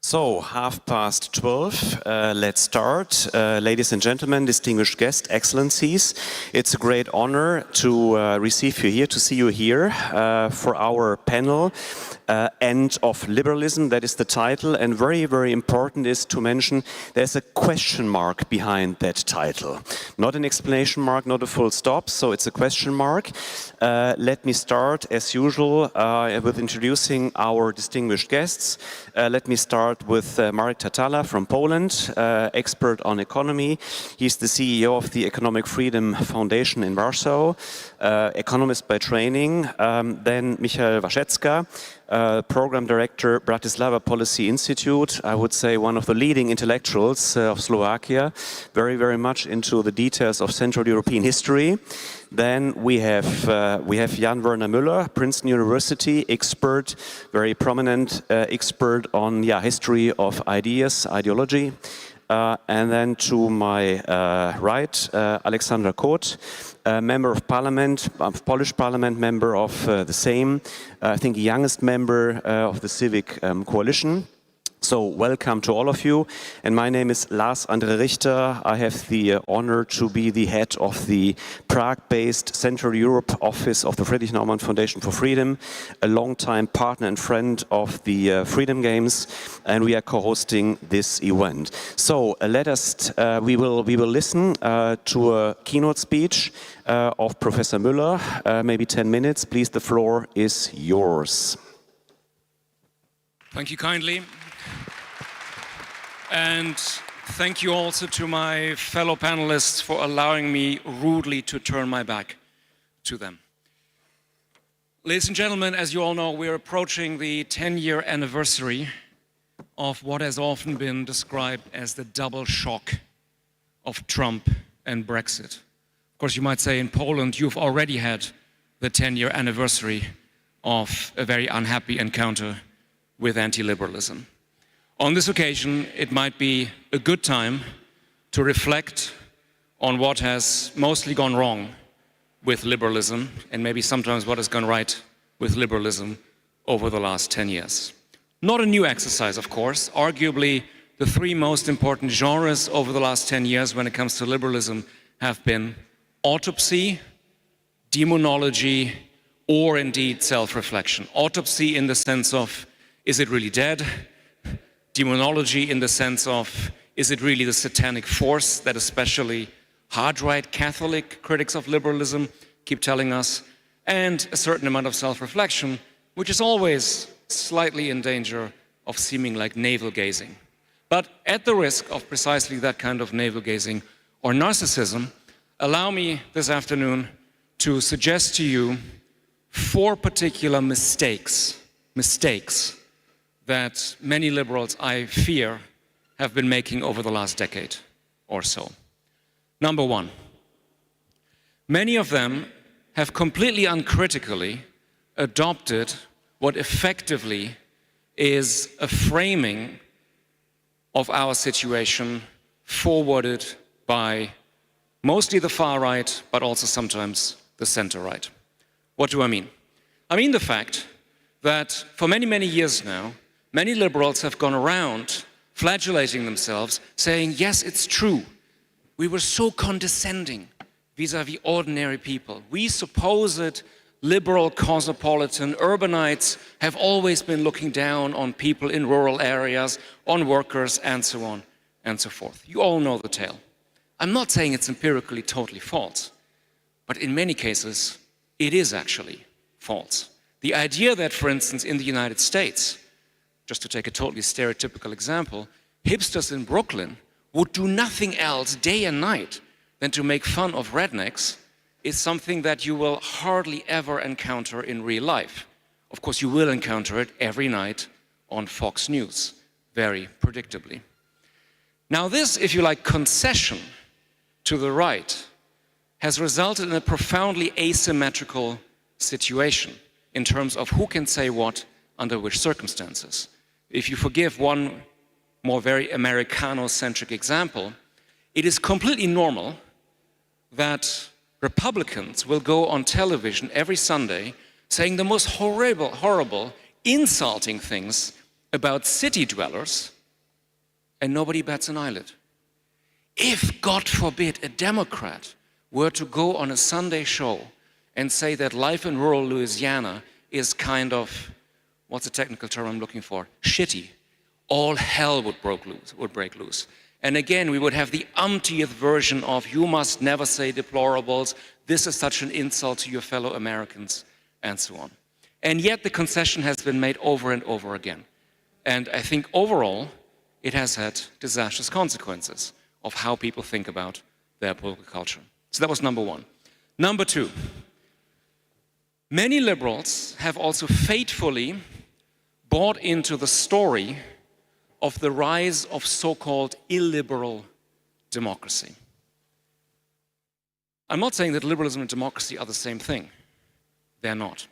So, 12:30, let's start. Ladies and gentlemen, distinguished guests, excellencies, it's a great honor to receive you here, to see you here for our panel, End of Liberalism, that is the title, and very, very important is to mention there's a question mark behind that title. Not an exclamation mark, not a full stop, so it's a question mark. Let me start, as usual, with introducing our distinguished guests. Let me start with Marek Tatała from Poland, expert on economy. He's the CEO of the Economic Freedom Foundation in Warsaw, economist by training. Then Michal Vašečka, Program Director, Bratislava Policy Institute, I would say one of the leading intellectuals of Slovakia, very, very much into the details of Central European history. Then we have Jan-Werner Müller, Princeton University, expert, very prominent expert on history of ideas, ideology. And then to my right, Aleksandra Kot, member of parliament, Polish parliament, member of the Sejm, I think youngest member of the Civic Coalition. So welcome to all of you, and my name is Lars-André Richter. I have the honor to be the head of the Prague-based Central Europe office of the Friedrich Naumann Foundation for Freedom, a long-time partner and friend of the Freedom Games, and we are co-hosting this event. So let us, we will listen to a keynote speech of Professor Müller, maybe 10 minutes. Please, the floor is yours. Thank you kindly. And thank you also to my fellow panelists for allowing me rudely to turn my back to them. Ladies and gentlemen, as you all know, we're approaching the 10-year anniversary of what has often been described as the double shock of Trump and Brexit. Of course, you might say in Poland, you've already had the 10-year anniversary of a very unhappy encounter with anti-liberalism. On this occasion, it might be a good time to reflect on what has mostly gone wrong with liberalism, and maybe sometimes what has gone right with liberalism over the last 10 years. Not a new exercise, of course. Arguably, the three most important genres over the last 10 years when it comes to liberalism have been autopsy, demonology, or indeed self-reflection. Autopsy in the sense of, is it really dead? Demonology in the sense of, is it really the satanic force that especially hard-right Catholic critics of liberalism keep telling us? And a certain amount of self-reflection, which is always slightly in danger of seeming like navel-gazing. But at the risk of precisely that kind of navel-gazing or narcissism, allow me this afternoon to suggest to you 4 particular mistakes that many liberals, I fear, have been making over the last decade or so. Number 1, many of them have completely uncritically adopted what effectively is a framing of our situation forwarded by mostly the far right, but also sometimes the center right. What do I mean? I mean the fact that for many, many years now, many liberals have gone around flagellating themselves, saying, yes, it's true. We were so condescending vis-à-vis ordinary people. We supposed liberal cosmopolitan urbanites have always been looking down on people in rural areas, on workers, and so on and so forth. You all know the tale. I'm not saying it's empirically totally false, but in many cases, it is actually false. The idea that, for instance, in the United States, just to take a totally stereotypical example, hipsters in Brooklyn would do nothing else day and night than to make fun of rednecks is something that you will hardly ever encounter in real life. Of course, you will encounter it every night on Fox News, very predictably. Now this, if you like, concession to the right has resulted in a profoundly asymmetrical situation in terms of who can say what under which circumstances. If you forgive one more very Americano-centric example, it is completely normal that Republicans will go on television every Sunday saying the most horrible, insulting things about city dwellers and nobody bats an eyelid. If, God forbid, a Democrat were to go on a Sunday show and say that life in rural Louisiana is kind of, what's the technical term I'm looking for? Shitty. All hell would break loose. And again, we would have the umpteenth version of, you must never say deplorables, this is such an insult to your fellow Americans, and so on. And yet the concession has been made over and over again. And I think overall, it has had disastrous consequences of how people think about their political culture. So that was number one. Number two, many liberals have also faithfully bought into the story of the rise of so-called illiberal democracy. I'm not saying that liberalism and democracy are the same thing. They're not.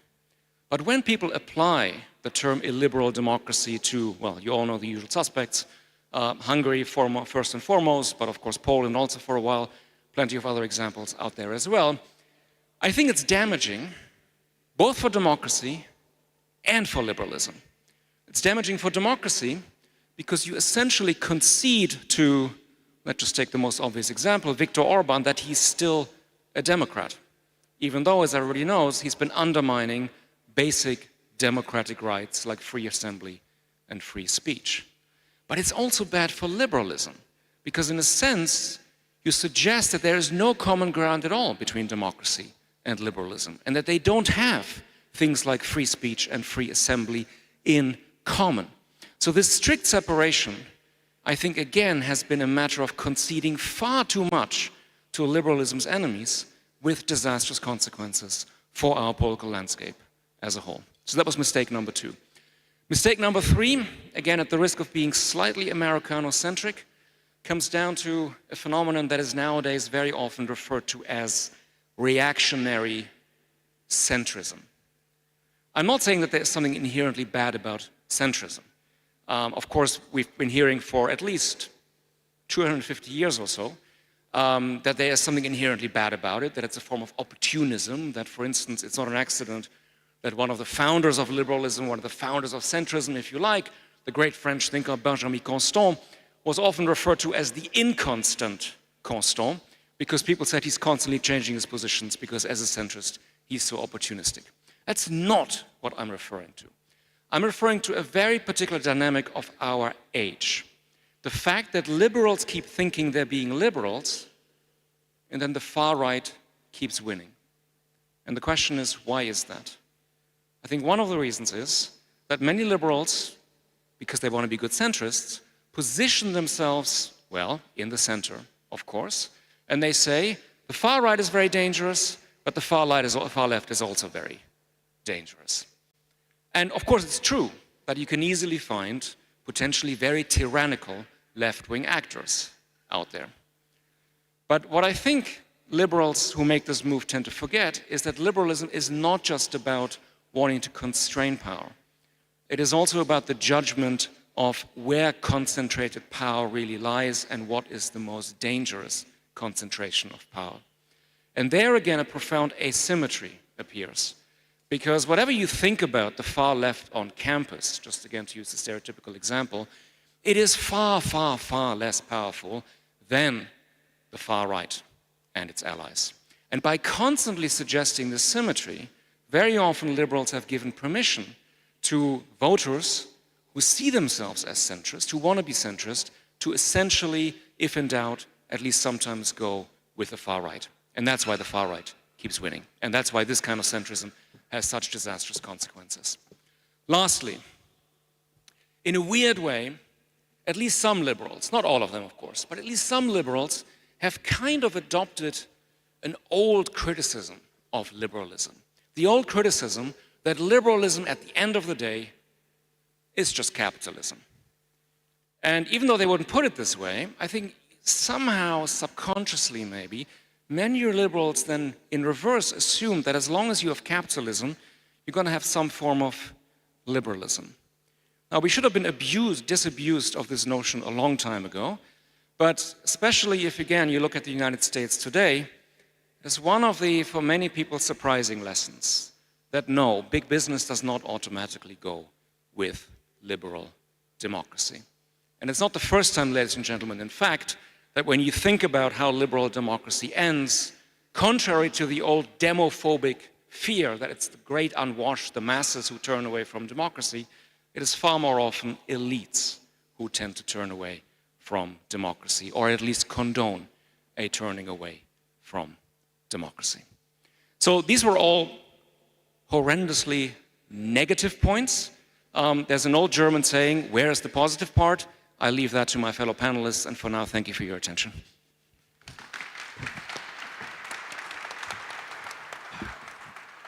But when people apply the term illiberal democracy to, well, you all know the usual suspects, Hungary first and foremost, but of course Poland also for a while, plenty of other examples out there as well, I think it's damaging both for democracy and for liberalism. It's damaging for democracy because you essentially concede to, let's just take the most obvious example, Viktor Orban, that he's still a Democrat, even though, as everybody knows, he's been undermining basic democratic rights like free assembly and free speech. But it's also bad for liberalism, because in a sense, you suggest that there is no common ground at all between democracy and liberalism, and that they don't have things like free speech and free assembly in common. So this strict separation, I think, again, has been a matter of conceding far too much to liberalism's enemies with disastrous consequences for our political landscape as a whole. So that was mistake number two. Mistake number three, again, at the risk of being slightly Americano-centric, comes down to a phenomenon that is nowadays very often referred to as reactionary centrism. I'm not saying that there's something inherently bad about centrism. Of course, we've been hearing for at least 250 years or so that there is something inherently bad about it, that it's a form of opportunism, that, for instance, it's not an accident that one of the founders of liberalism, one of the founders of centrism, if you like, the great French thinker Benjamin Constant, was often referred to as the inconstant Constant, because people said he's constantly changing his positions because as a centrist, he's so opportunistic. That's not what I'm referring to. I'm referring to a very particular dynamic of our age. The fact that liberals keep thinking they're being liberals, and then the far right keeps winning. And the question is, why is that? I think one of the reasons is that many liberals, because they want to be good centrists, position themselves, well, in the center, of course, and they say, the far right is very dangerous, but the far left is also very dangerous. And of course, it's true that you can easily find potentially very tyrannical left-wing actors out there. But what I think liberals who make this move tend to forget is that liberalism is not just about wanting to constrain power. It is also about the judgment of where concentrated power really lies and what is the most dangerous concentration of power. And there again, a profound asymmetry appears. Because whatever you think about the far left on campus, just again to use the stereotypical example, it is far, far, far less powerful than the far right and its allies. And by constantly suggesting this symmetry, very often liberals have given permission to voters who see themselves as centrist, who want to be centrist, to essentially, if in doubt, at least sometimes go with the far right. And that's why the far right keeps winning. And that's why this kind of centrism has such disastrous consequences. Lastly, in a weird way, at least some liberals, not all of them of course, but at least some liberals have kind of adopted an old criticism of liberalism. The old criticism that liberalism at the end of the day is just capitalism. And even though they wouldn't put it this way, I think somehow, subconsciously maybe, many liberals then in reverse assume that as long as you have capitalism, you're going to have some form of liberalism. Now, we should have been disabused of this notion a long time ago, but especially if, again, you look at the United States today, it's one of the, for many people, surprising lessons that no, big business does not automatically go with liberal democracy. And it's not the first time, ladies and gentlemen, in fact, that when you think about how liberal democracy ends, contrary to the old demophobic fear that it's the great unwashed, the masses who turn away from democracy, it is far more often elites who tend to turn away from democracy, or at least condone a turning away from democracy. So these were all horrendously negative points. There's an old German saying, where is the positive part? I leave that to my fellow panelists, and for now, thank you for your attention.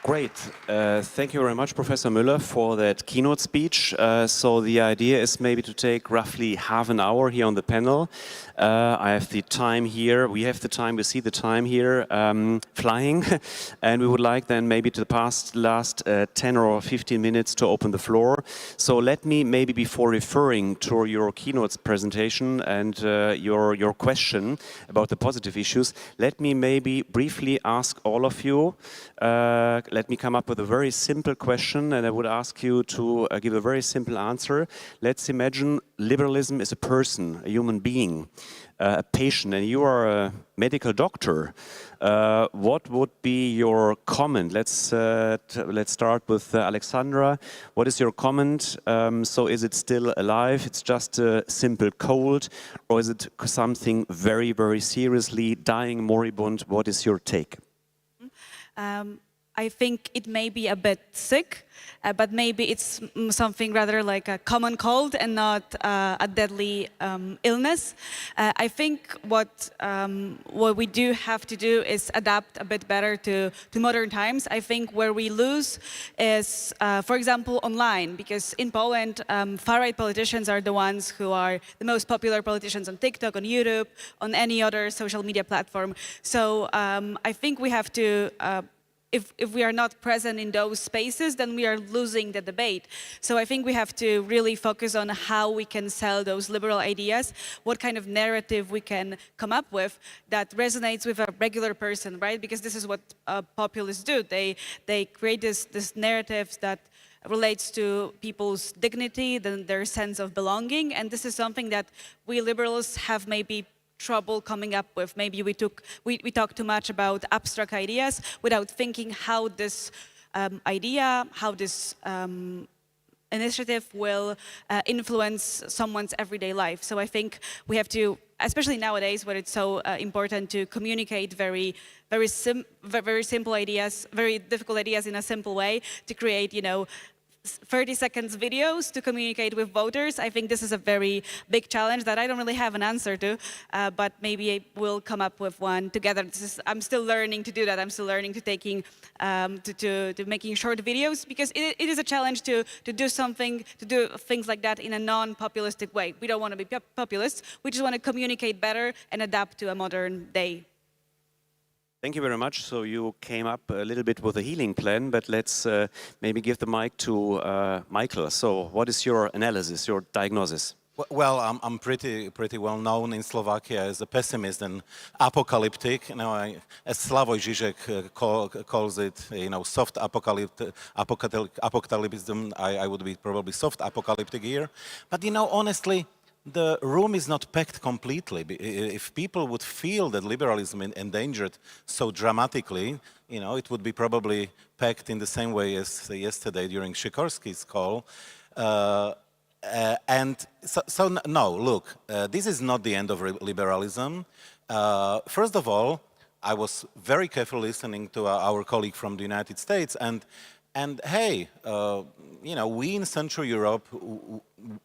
Great. Thank you very much, Professor Müller, for that keynote speech. So the idea is maybe to take roughly half an hour here on the panel. I have the time here. We have the time. We see the time here flying. And we would like then maybe to pass last 10 or 15 minutes to open the floor. So let me maybe before referring to your keynote presentation and your question about the positive issues, let me maybe briefly ask all of you, let me come up with a very simple question, and I would ask you to give a very simple answer. Let's imagine liberalism is a person, a human being, a patient, and you are a medical doctor. What would be your comment? Let's start with Aleksandra. What is your comment? So is it still alive? It's just a simple cold, or is it something very, very seriously dying, moribund? What is your take? I think it may be a bit sick, but maybe it's something rather like a common cold and not a deadly illness. I think what we do have to do is adapt a bit better to modern times. I think where we lose is, for example, online, because in Poland, far-right politicians are the ones who are the most popular politicians on TikTok, on YouTube, on any other social media platform. So I think we have to if we are not present in those spaces, then we are losing the debate. So I think we have to really focus on how we can sell those liberal ideas, what kind of narrative we can come up with that resonates with a regular person, right? Because this is what populists do. They create this narrative that relates to people's dignity, their sense of belonging, and this is something that we liberals have maybe trouble coming up with. Maybe we talk too much about abstract ideas without thinking how this idea, how this initiative will influence someone's everyday life. So I think we have to, especially nowadays when it's so important to communicate very simple ideas, very difficult ideas in a simple way, to create, 30 seconds videos to communicate with voters. I think this is a very big challenge that I don't really have an answer to, but maybe we'll come up with one together. I'm still learning to do that. I'm still learning to making short videos, because it is a challenge to do things like that in a non-populistic way. We don't want to be populists. We just want to communicate better and adapt to a modern day. Thank you very much. So you came up a little bit with a healing plan, but let's maybe give the mic to Michal. So what is your analysis, your diagnosis? Well, I'm pretty well known in Slovakia as a pessimist and apocalyptic. As Slavoj Žižek calls it, soft apocalypticism. I would be probably soft apocalyptic here. But honestly, the room is not packed completely. If people would feel that liberalism endangered so dramatically, it would be probably packed in the same way as yesterday during Sikorsky's call. No, look, this is not the end of liberalism. First of all, I was very carefully listening to our colleague from the United States, and hey, we in Central Europe,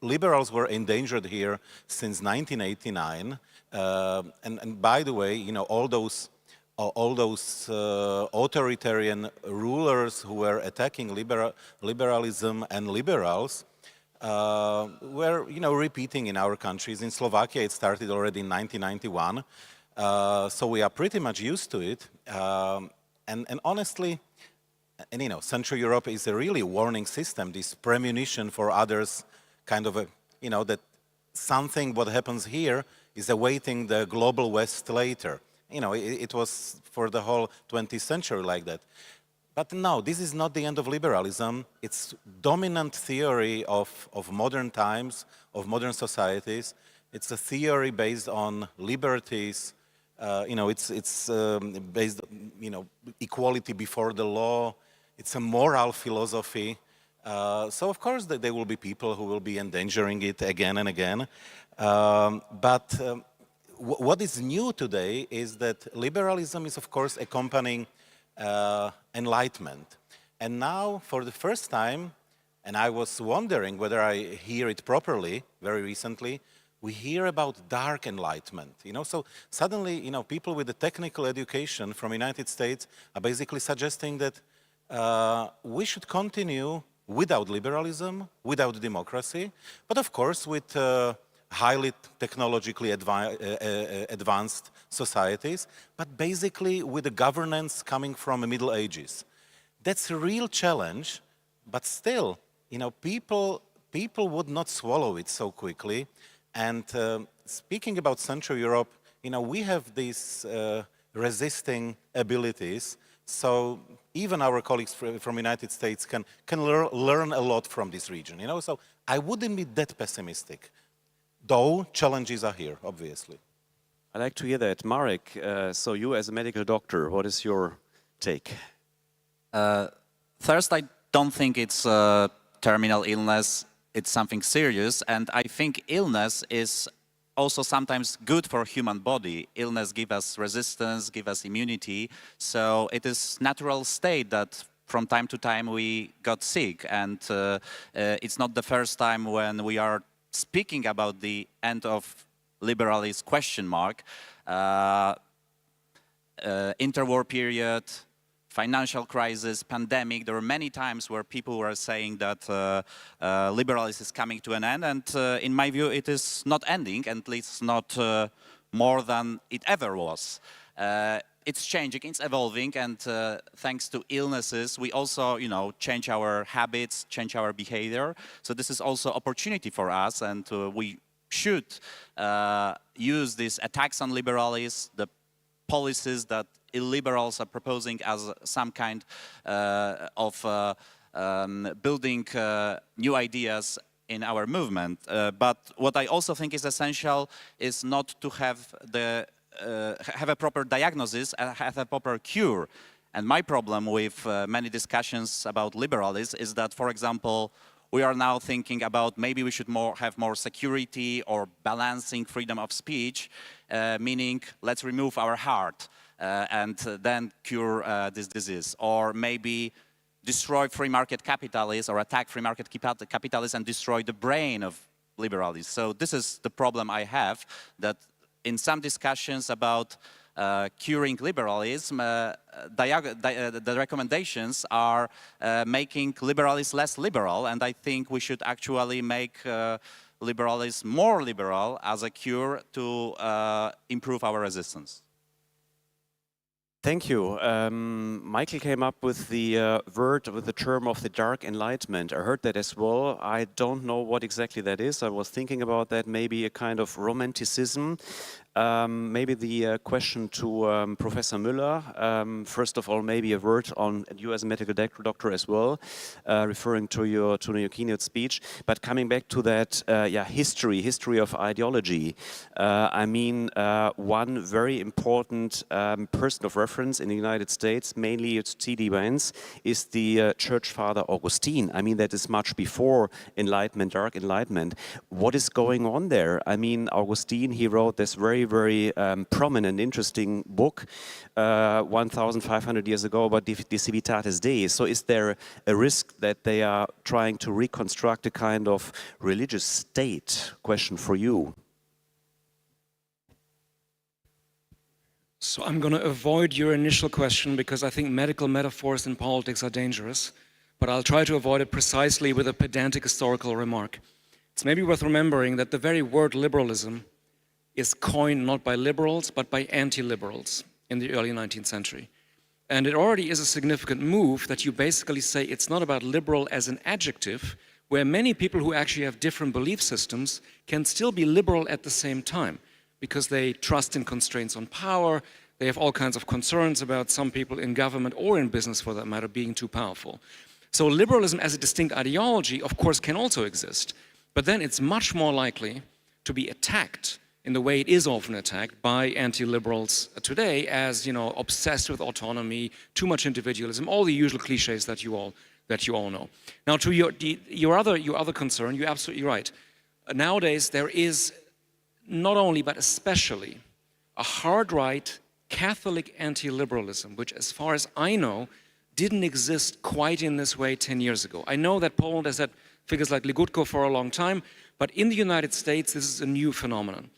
liberals were endangered here since 1989. And by the way, all those authoritarian rulers who were attacking liberalism and liberals were, repeating in our countries. In Slovakia, it started already in 1991. So we are pretty much used to it. And honestly, Central Europe is a really warning system, this premonition for others, kind of that something what happens here is awaiting the global West later. It was for the whole 20th century like that. But no, this is not the end of liberalism. It's dominant theory of modern times, of modern societies. It's a theory based on liberties. It's based, equality before the law. It's a moral philosophy. So of course there will be people who will be endangering it again and again. What is new today is that liberalism is of course accompanying enlightenment. And now for the first time, and I was wondering whether I hear it properly very recently, we hear about dark enlightenment. So suddenly, people with the technical education from the United States are basically suggesting that we should continue without liberalism, without democracy, but of course with highly technologically advanced societies, but basically with a governance coming from the Middle Ages. That's a real challenge, but still, people would not swallow it so quickly. And speaking about Central Europe, we have these resisting abilities. So even our colleagues from the United States can learn a lot from this region. So I wouldn't be that pessimistic, though challenges are here, obviously. I like to hear that. Marek, so you as a medical doctor, what is your take? First, I don't think it's a terminal illness. It's something serious, and I think illness is also sometimes good for human body. Illness gives us resistance, gives us immunity, so it is natural state that from time to time we got sick, and it's not the first time when we are speaking about the end of liberalism question mark. Interwar period, financial crisis, pandemic, there were many times where people were saying that liberalism is coming to an end, and in my view it is not ending, at least not more than it ever was. It's changing, it's evolving, and thanks to illnesses we also, change our habits, change our behavior. So this is also opportunity for us, and we should use these attacks on liberalism, the policies that illiberals are proposing as some kind of building new ideas in our movement. But what I also think is essential is not to have a proper diagnosis and have a proper cure. And my problem with many discussions about liberalism is that, for example, we are now thinking about maybe we should have more security or balancing freedom of speech, meaning let's remove our heart and then cure this disease. Or maybe destroy free market capitalism or attack free market capitalism and destroy the brain of liberalism. So this is the problem I have, that in some discussions about curing liberalism, the recommendations are making liberalism less liberal, and I think we should actually make liberalism more liberal as a cure to improve our resistance. Thank you. Michael came up with the with the term of the dark enlightenment. I heard that as well. I don't know what exactly that is. I was thinking about that, maybe a kind of romanticism. Maybe the question to Professor Müller. First of all, maybe a word on you as a medical doctor as well, referring to your keynote speech. But coming back to that, history of ideology. I mean, one very important person of reference in the United States, mainly it's T.D. Vance, is the Church Father Augustine. I mean, that is much before Enlightenment, Dark Enlightenment. What is going on there? I mean, Augustine, he wrote this very prominent, interesting book 1,500 years ago about De Civitatis Dei. So is there a risk that they are trying to reconstruct a kind of religious state? Question for you. So I'm going to avoid your initial question because I think medical metaphors in politics are dangerous, but I'll try to avoid it precisely with a pedantic historical remark. It's maybe worth remembering that the very word liberalism is coined not by liberals, but by anti-liberals in the early 19th century. And it already is a significant move that you basically say it's not about liberal as an adjective, where many people who actually have different belief systems can still be liberal at the same time, because they trust in constraints on power, They have all kinds of concerns about some people in government or in business, for that matter, being too powerful. So liberalism as a distinct ideology, of course, can also exist, but then it's much more likely to be attacked in the way it is often attacked by anti-liberals today as, you know, obsessed with autonomy, too much individualism, all the usual cliches that you all know. Now, to your other concern, you're absolutely right. Nowadays, there is not only, but especially, a hard-right Catholic anti-liberalism, which, as far as I know, didn't exist quite in this way 10 years ago. I know that Poland has had figures like Ligutko for a long time, but in the United States, this is a new phenomenon.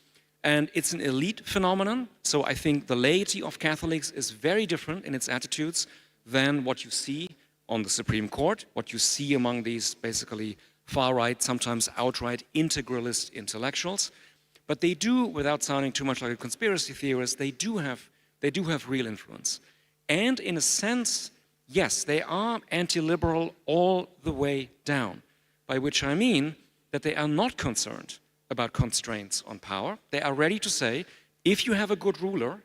And it's an elite phenomenon, so I think the laity of Catholics is very different in its attitudes than what you see on the Supreme Court, what you see among these basically far-right, sometimes outright integralist intellectuals. But they do, without sounding too much like a conspiracy theorist, they do have real influence. And in a sense, yes, they are anti-liberal all the way down, by which I mean that they are not concerned about constraints on power. They are ready to say, if you have a good ruler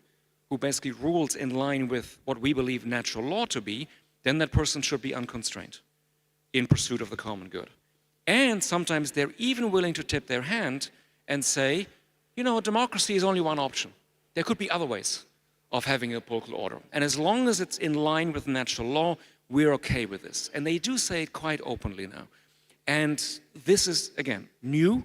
who basically rules in line with what we believe natural law to be, then that person should be unconstrained in pursuit of the common good. And sometimes they're even willing to tip their hand and say, you know, democracy is only one option. There could be other ways of having a political order. And as long as it's in line with natural law, we're okay with this. And they do say it quite openly now. And this is, again, new.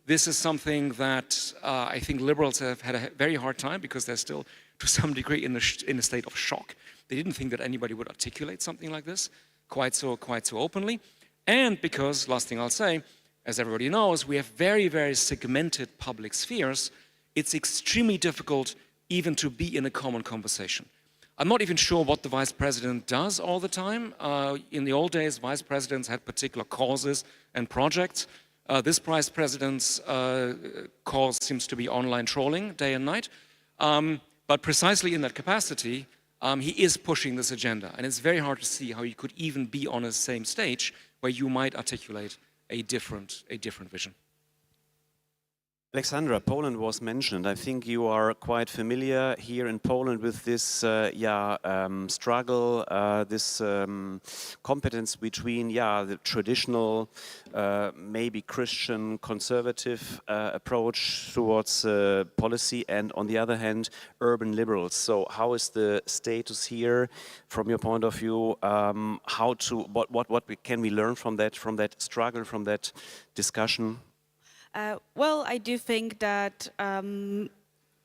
This is something that I think liberals have had a very hard time because they're still, to some degree, in a state of shock. They didn't think that anybody would articulate something like this quite so openly. And because, last thing I'll say, as everybody knows, we have very, very segmented public spheres. It's extremely difficult even to be in a common conversation. I'm not even sure what the vice president does all the time. In the old days, vice presidents had particular causes and projects. This vice president's cause seems to be online trolling day and night. But precisely in that capacity, he is pushing this agenda. And it's very hard to see how you could even be on the same stage where you might articulate a different vision. Aleksandra, Poland was mentioned. I think you are quite familiar here in Poland with this struggle, this competence between the traditional, maybe Christian conservative approach towards policy, and on the other hand, urban liberals. So how is the status here from your point of view? What can we learn from that struggle, from that discussion? Well, I do think that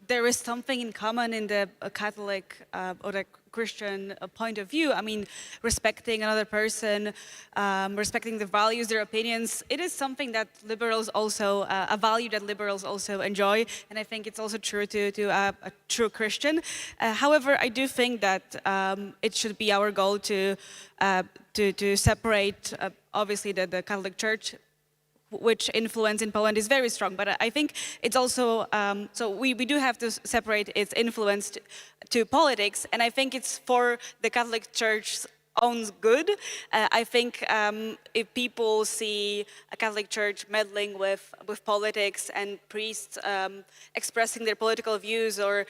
there is something in common in the Catholic or the Christian point of view. I mean, respecting another person, respecting the values, their opinions. It is something that liberals also, a value that liberals also enjoy, and I think it's also true to a true Christian. However, I do think that it should be our goal to separate, obviously, the Catholic Church, which influence in Poland is very strong, but I think it's also, so we do have to separate its influence to politics, and I think it's for the Catholic Church's own good. I think if people see a Catholic Church meddling with politics and priests expressing their political views or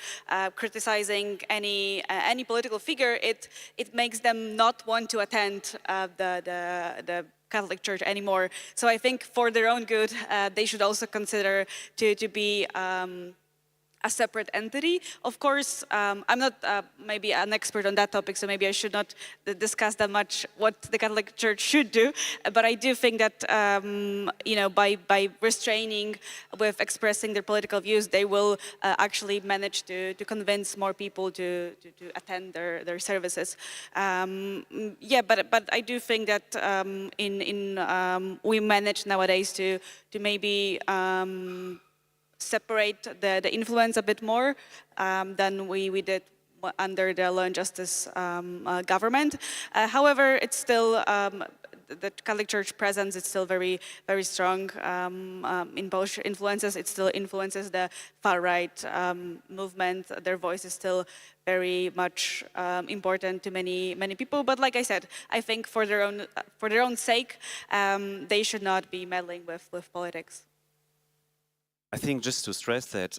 criticizing any political figure, it makes them not want to attend the Catholic Church anymore. So I think for their own good, they should also consider to be a separate entity. Of course, I'm not maybe an expert on that topic, so maybe I should not discuss that much what the Catholic Church should do. But I do think that you know, by restraining with expressing their political views, they will actually manage to convince more people to attend their services. Yeah, but I do think that we manage nowadays to maybe separate the influence a bit more than we did under the Law and Justice government. However, it's still, the Catholic Church presence is still very, very strong in both influences. It still influences the far-right movement. Their voice is still very much important to many people. But like I said, I think for their own sake, they should not be meddling with politics. I think just to stress that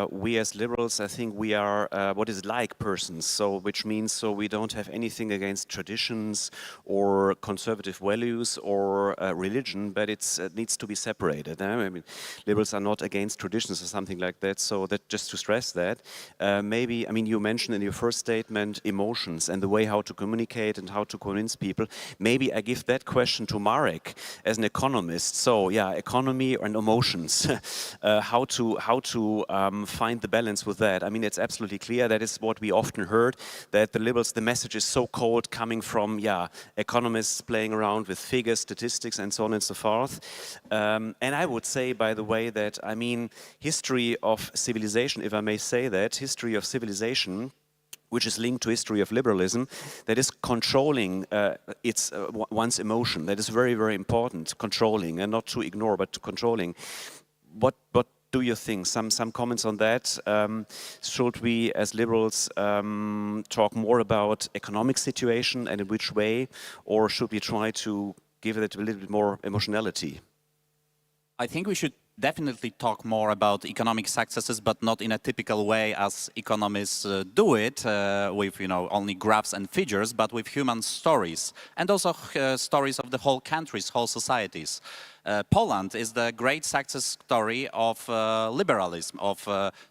we as liberals, I think we are what is like persons, so which means so we don't have anything against traditions or conservative values or religion, but it needs to be separated. I mean, liberals are not against traditions or something like that. So that just to stress that, maybe I mean you mentioned in your first statement emotions and the way how to communicate and how to convince people. Maybe I give that question to Marek as an economist. So yeah, economy and emotions. How to find the balance with that. I mean, it's absolutely clear that is what we often heard, that the liberals, the message is so cold coming from, yeah, economists playing around with figures, statistics, and so on and so forth. And I would say, by the way, that, I mean, history of civilization, if I may say that, history of civilization, which is linked to history of liberalism, that is controlling one's emotion. That is very, very important, controlling, and not to ignore, but controlling. What do you think? Some comments on that? Should we, as liberals, talk more about economic situation and in which way, or should we try to give it a little bit more emotionality? I think we should definitely talk more about economic successes, but not in a typical way as economists do it, with only graphs and figures, but with human stories, and also stories of the whole countries, whole societies. Poland is the great success story of liberalism, of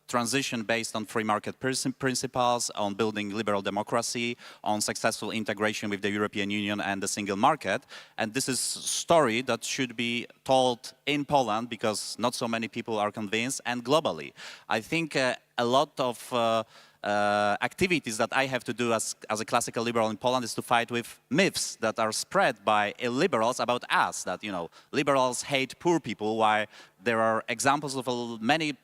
transition based on free market principles, on building liberal democracy, on successful integration with the European Union and the single market. And this is a story that should be told in Poland because not so many people are convinced, and globally. I think a lot of activities that I have to do as a classical liberal in Poland is to fight with myths that are spread by illiberals about us, that, liberals hate poor people, while there are examples of many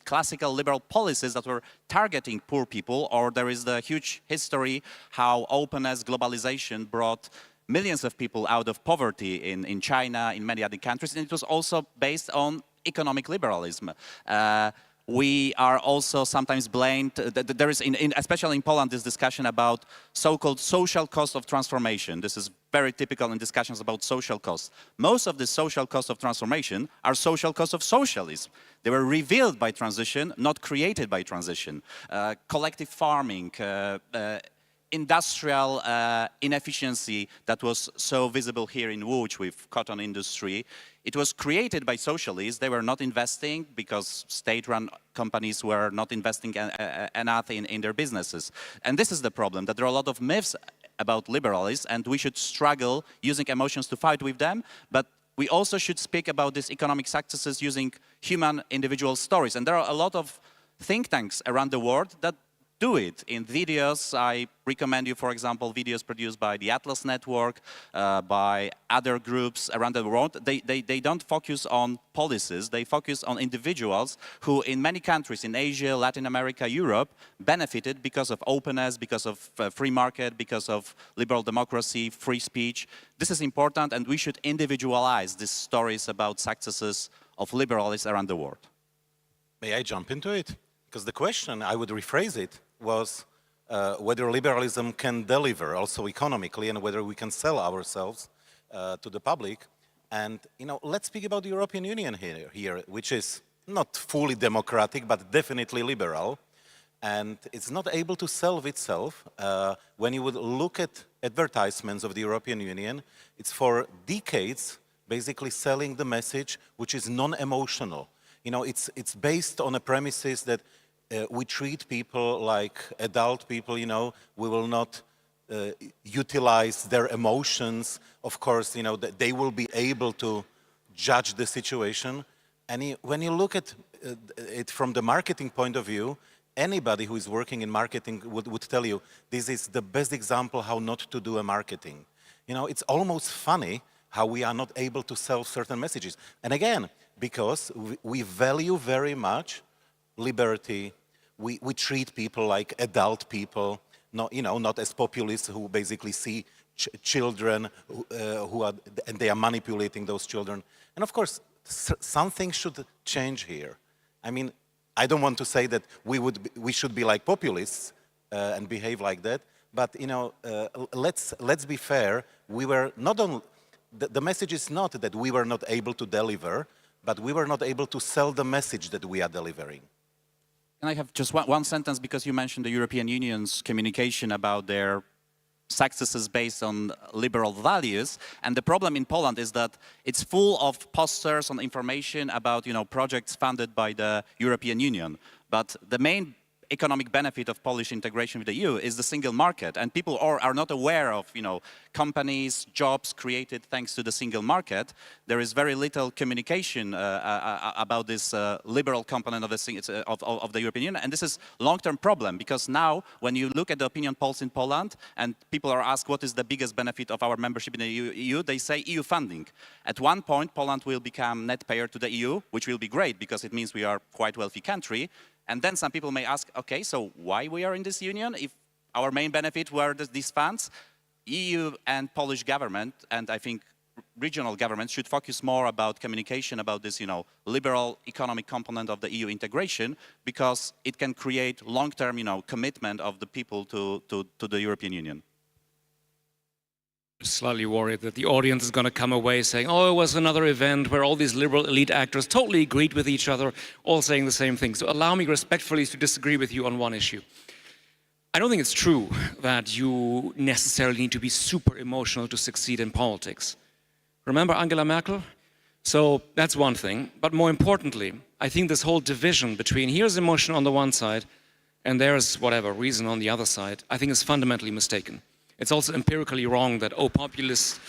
classical liberal policies that were targeting poor people, or there is the huge history how openness, globalization brought millions of people out of poverty in China, in many other countries, and it was also based on economic liberalism. We are also sometimes blamed, there is, especially in Poland, this discussion about so-called social cost of transformation. This is very typical in discussions about social costs. Most of the social costs of transformation are social costs of socialism. They were revealed by transition, not created by transition. Collective farming, industrial inefficiency that was so visible here in Łódź with cotton industry. It was created by socialists. They were not investing because state-run companies were not investing enough in their businesses. And this is the problem, that there are a lot of myths about liberalism, and we should struggle using emotions to fight with them, but we also should speak about these economic successes using human individual stories. And there are a lot of think tanks around the world that do it in videos. I recommend you, for example, videos produced by the Atlas Network, by other groups around the world. They don't focus on policies, they focus on individuals who in many countries in Asia, Latin America, Europe, benefited because of openness, because of free market, because of liberal democracy, free speech. This is important, and we should individualize these stories about successes of liberalism around the world. May I jump into it? Because the question, I would rephrase it, was whether liberalism can deliver also economically, and whether we can sell ourselves to the public. And let's speak about the European Union here, which is not fully democratic, but definitely liberal. And it's not able to sell itself. When you would look at advertisements of the European Union, it's for decades basically selling the message which is non-emotional. It's based on a premises that we treat people like adult people, we will not utilize their emotions. Of course, they will be able to judge the situation. And when you look at it from the marketing point of view, anybody who is working in marketing would tell you, this is the best example how not to do a marketing. It's almost funny how we are not able to sell certain messages. And again, because we value very much liberty, we treat people like adult people, not as populists who basically see children and they are manipulating those children. And of course, something should change here. I mean, I don't want to say that we should be like populists and behave like that, but let's be fair. We were not only the message is not that we were not able to deliver, but we were not able to sell the message that we are delivering. And I have just one sentence, because you mentioned the European Union's communication about their successes based on liberal values. And the problem in Poland is that it's full of posters and information about, projects funded by the European Union. But the main economic benefit of Polish integration with the EU is the single market, and people are not aware of companies, jobs created thanks to the single market. There is very little communication about this liberal component of the European Union, and this is a long-term problem, because now when you look at the opinion polls in Poland and people are asked what is the biggest benefit of our membership in the EU, they say EU funding. At one point Poland will become net payer to the EU, which will be great because it means we are quite wealthy country. And then some people may ask, okay, so why we are in this union if our main benefit were these funds? EU and Polish government, and I think regional governments, should focus more about communication about this, liberal economic component of the EU integration, because it can create long-term, commitment of the people to the European Union. Slightly worried that the audience is going to come away saying, oh, it was another event where all these liberal elite actors totally agreed with each other, all saying the same thing. So allow me respectfully to disagree with you on one issue. I don't think it's true that you necessarily need to be super emotional to succeed in politics. Remember Angela Merkel? So that's one thing. But more importantly, I think this whole division between here's emotion on the one side and there's whatever reason on the other side, I think is fundamentally mistaken. It's also empirically wrong that, oh, populists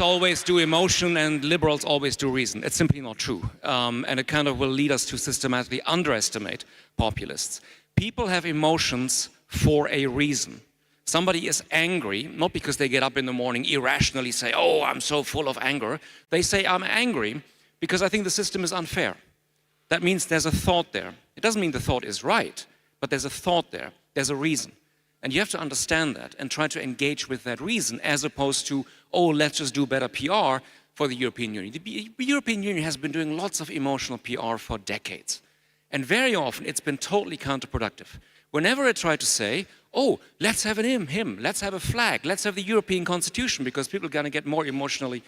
always do emotion and liberals always do reason. It's simply not true. And it kind of will lead us to systematically underestimate populists. People have emotions for a reason. Somebody is angry, not because they get up in the morning irrationally say, oh, I'm so full of anger. They say, I'm angry because I think the system is unfair. That means there's a thought there. It doesn't mean the thought is right, but there's a thought there. There's a reason. And you have to understand that and try to engage with that reason, as opposed to, oh, let's just do better PR for the European Union. The European Union has been doing lots of emotional PR for decades. And very often it's been totally counterproductive. Whenever I try to say, oh, let's have an hymn, let's have a flag, let's have the European Constitution, because people are going to get more emotionally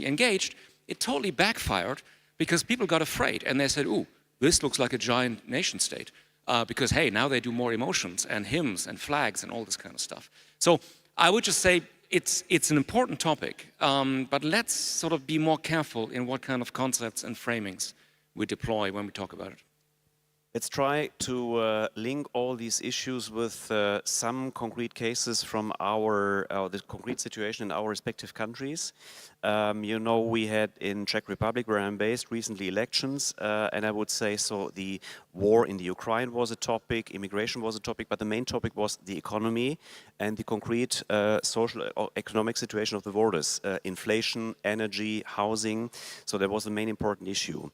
engaged, it totally backfired because people got afraid and they said, ooh, this looks like a giant nation state. Because, hey, now they do more emotions and hymns and flags and all this kind of stuff. So I would just say it's an important topic, but let's sort of be more careful in what kind of concepts and framings we deploy when we talk about it. Let's try to link all these issues with some concrete cases from the concrete situation in our respective countries. We had in Czech Republic, where I'm based, recently elections, and I would say so the war in the Ukraine was a topic, immigration was a topic, but the main topic was the economy and the concrete social or economic situation of the borders, inflation, energy, housing. So that was the main important issue.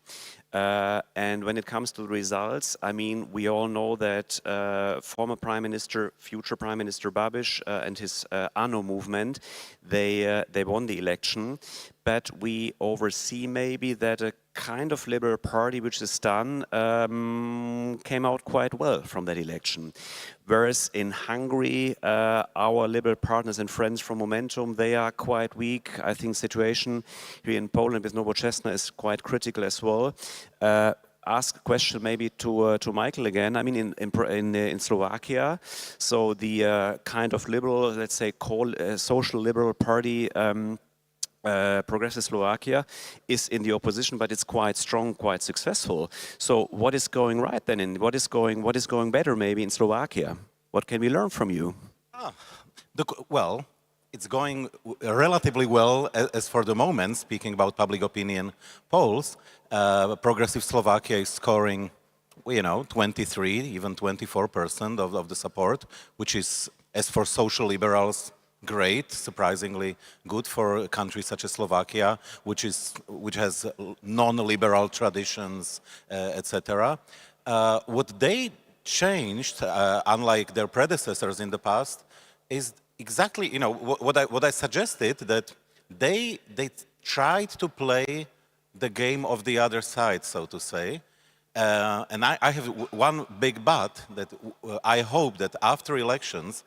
And when it comes to the results, I mean, we all know that former Prime Minister, future Prime Minister Babiš and his ANO movement, they won the election. But we oversee maybe that a kind of liberal party which is done came out quite well from that election. Whereas in Hungary, our liberal partners and friends from Momentum, they are quite weak. I think situation here in Poland with Nowoczesna is quite critical as well. Ask a question maybe to Michael again. I mean, in Slovakia, so the kind of liberal, let's say, social liberal party, Progressive Slovakia, is in the opposition, but it's quite strong, quite successful. So what is going right then? And what is going better maybe in Slovakia? What can we learn from you? Well, it's going relatively well as for the moment. Speaking about public opinion polls, Progressive Slovakia is scoring, 23, even 24% of the support, which is, as for social liberals, great, surprisingly good for a country such as Slovakia, which has non-liberal traditions, etc. What they changed, unlike their predecessors in the past, is exactly what I suggested, that they tried to play the game of the other side, so to say. And I have one big but, that I hope that after elections,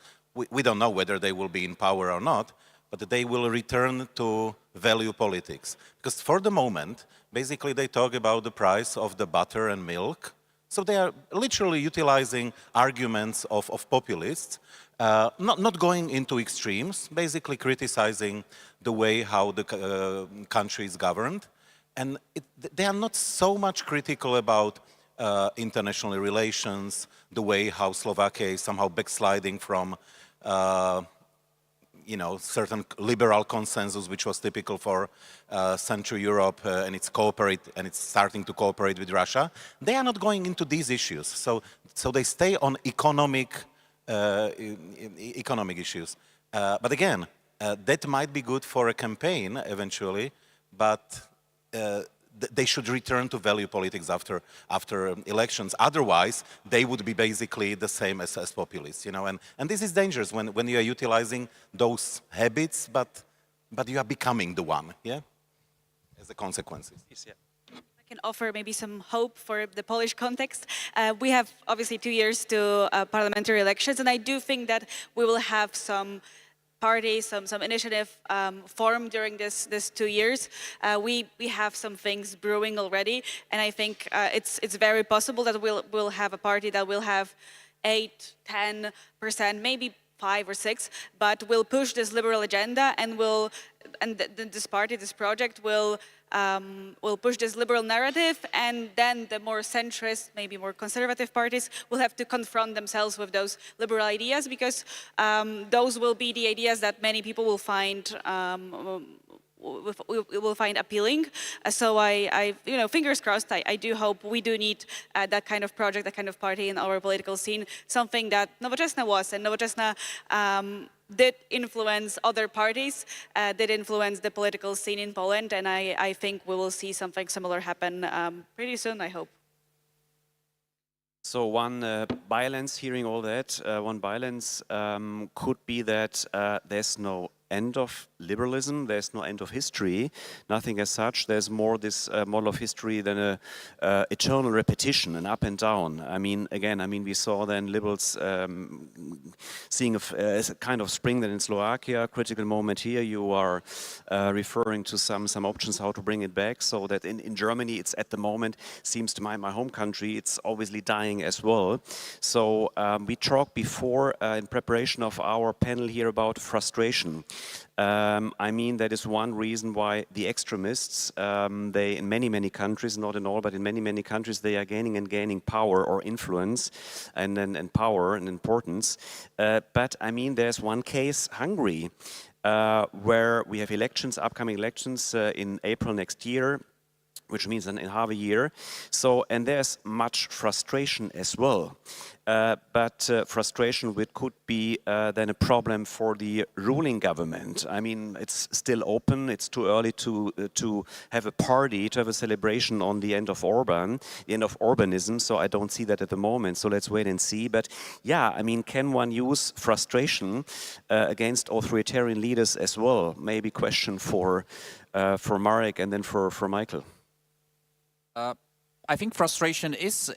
we don't know whether they will be in power or not, but they will return to value politics. Because for the moment, basically they talk about the price of the butter and milk. So they are literally utilizing arguments of populists, not going into extremes, basically criticizing the way how the country is governed. And they are not so much critical about international relations, the way how Slovakia is somehow backsliding from certain liberal consensus, which was typical for Central Europe, and it's starting to cooperate with Russia. They are not going into these issues, so they stay on economic issues. But again, that might be good for a campaign eventually, but they should return to value politics after elections. Otherwise, they would be basically the same as populists, And this is dangerous when you are utilizing those habits, but you are becoming the one, yeah, as a consequence. I can offer maybe some hope for the Polish context. We have obviously 2 years to parliamentary elections, and I do think that we will have some parties, some initiative formed during this 2 years. We have some things brewing already, and I think it's very possible that we'll have a party that will have 8-10%, maybe 5 or 6, but will push this liberal agenda and this project will push this liberal narrative, and then the more centrist, maybe more conservative parties will have to confront themselves with those liberal ideas, because those will be the ideas that many people will find appealing. So fingers crossed. I do hope we do need that kind of project, that kind of party in our political scene. Something that Nowoczesna was, and Nowoczesna did influence other parties, did influence the political scene in Poland, and I think we will see something similar happen pretty soon, I hope. So one balance, hearing all that, one balance could be that there's no end of liberalism, there's no end of history, nothing as such. There's more this model of history than a eternal repetition, an up and down. We saw then liberals seeing a kind of spring then in Slovakia, critical moment here. You are referring to some options how to bring it back, so that in Germany it's at the moment, seems to my home country, it's obviously dying as well. So we talked before in preparation of our panel here about frustration. That is one reason why the extremists, they in many countries, not in all, but in many countries, they are gaining power or influence and power and importance. But there's one case, Hungary, where we have upcoming elections in April next year, which means in half a year. So, and there's much frustration as well. But frustration could be then a problem for the ruling government. It's still open. It's too early to have a party, to have a celebration on the end of Orban, the end of Orbanism. So I don't see that at the moment. So let's wait and see. But yeah, can one use frustration against authoritarian leaders as well? Maybe question for Marek and then for Michal. I think frustration is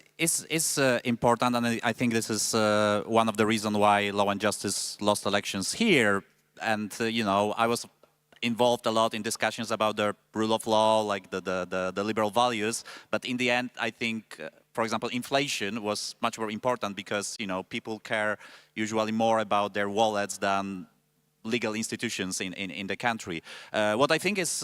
important, and I think this is one of the reasons why Law and Justice lost elections here. And I was involved a lot in discussions about the rule of law, like the liberal values. But in the end, I think, for example, inflation was much more important because people care usually more about their wallets than legal institutions in the country. What I think is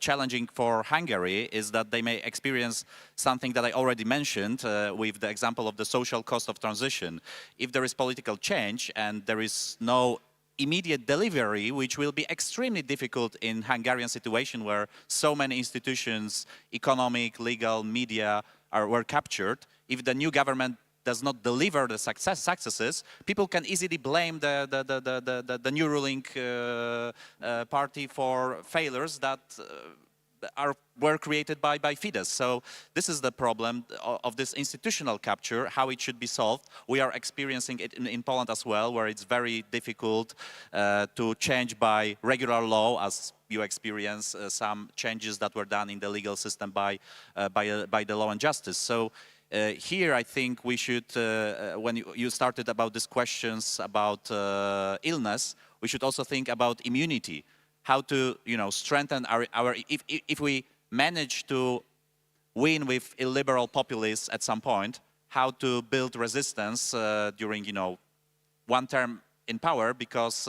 challenging for Hungary is that they may experience something that I already mentioned with the example of the social cost of transition. If there is political change and there is no immediate delivery, which will be extremely difficult in Hungarian situation where so many institutions, economic, legal, media were captured, if the new government does not deliver the successes, people can easily blame the new ruling party for failures that were created by Fidesz. So this is the problem of this institutional capture, how it should be solved. We are experiencing it in Poland as well, where it's very difficult to change by regular law, as you experience some changes that were done in the legal system by the Law and Justice. So here, I think we should, when you started about these questions about illness, we should also think about immunity, how to, strengthen if we manage to win with illiberal populists at some point, how to build resistance during, one term in power, because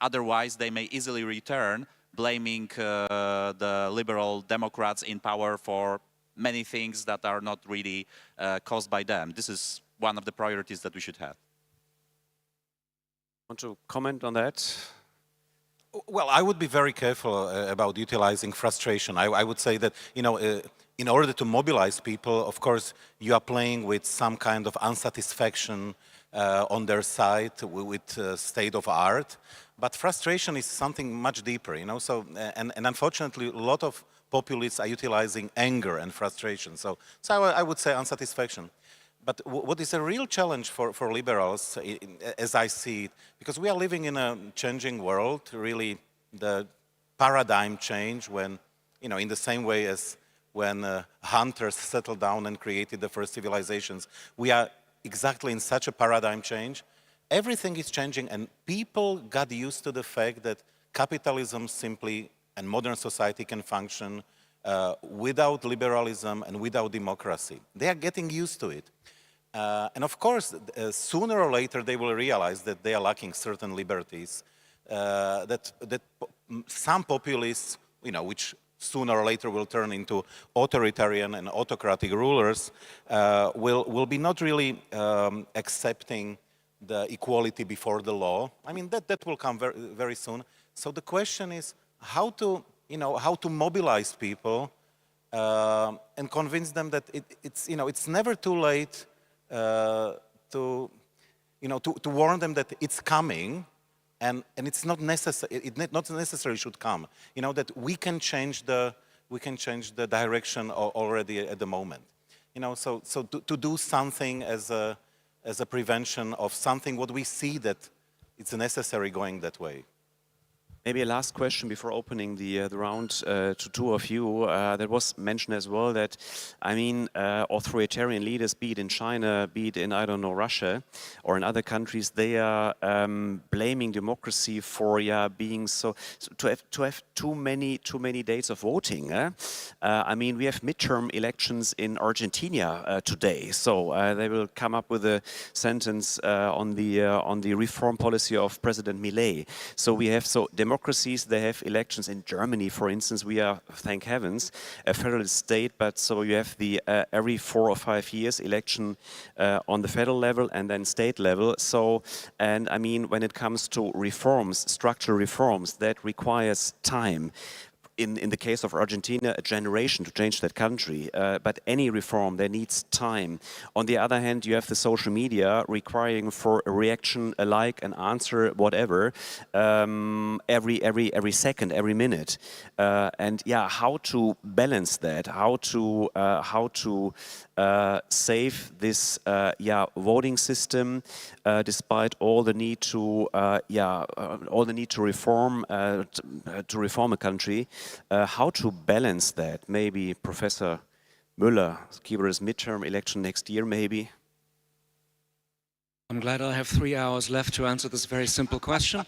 otherwise they may easily return, blaming the liberal Democrats in power for many things that are not really caused by them. This is one of the priorities that we should have. Want to comment on that? Well, I would be very careful about utilizing frustration. I would say that, in order to mobilize people, of course, you are playing with some kind of unsatisfaction on their side with state of art. But frustration is something much deeper, So, and unfortunately, a lot of populists are utilizing anger and frustration. So I would say unsatisfaction. But what is a real challenge for liberals, as I see it, because we are living in a changing world, really the paradigm change when, in the same way as when hunters settled down and created the first civilizations, we are exactly in such a paradigm change. Everything is changing, and people got used to the fact that capitalism simply and modern society can function without liberalism and without democracy. They are getting used to it. And of course, sooner or later, they will realize that they are lacking certain liberties, that some populists, which sooner or later will turn into authoritarian and autocratic rulers, will be not really accepting the equality before the law. I mean, that will come very, very soon. So the question is how to mobilize people and convince them that it's never too late to warn them that it's coming, and it's not necessary. It not necessarily should come. That we can change the direction already at the moment. So to do something as a prevention of something what we see that it's necessary going that way. Maybe a last question before opening the round to two of you. That was mentioned as well that, authoritarian leaders, be it in China, be it in, I don't know, Russia or in other countries, they are blaming democracy for being to have too many days of voting. We have midterm elections in Argentina today, so they will come up with a sentence on the reform policy of President Milei. So we have democracies, they have elections in Germany, for instance. We are, thank heavens, a federalist state, but so you have the every 4 or 5 years election on the federal level and then state level. So, and when it comes to reforms, structural reforms, that requires time. In the case of Argentina, a generation to change that country. But any reform, there needs time. On the other hand, you have the social media requiring for a reaction, a like, an answer, whatever, every second, every minute. How to balance that? How to save this voting system despite all the need to reform a country. How to balance that? Maybe Professor Müller, keyword is midterm election next year, maybe. I'm glad I have 3 hours left to answer this very simple question.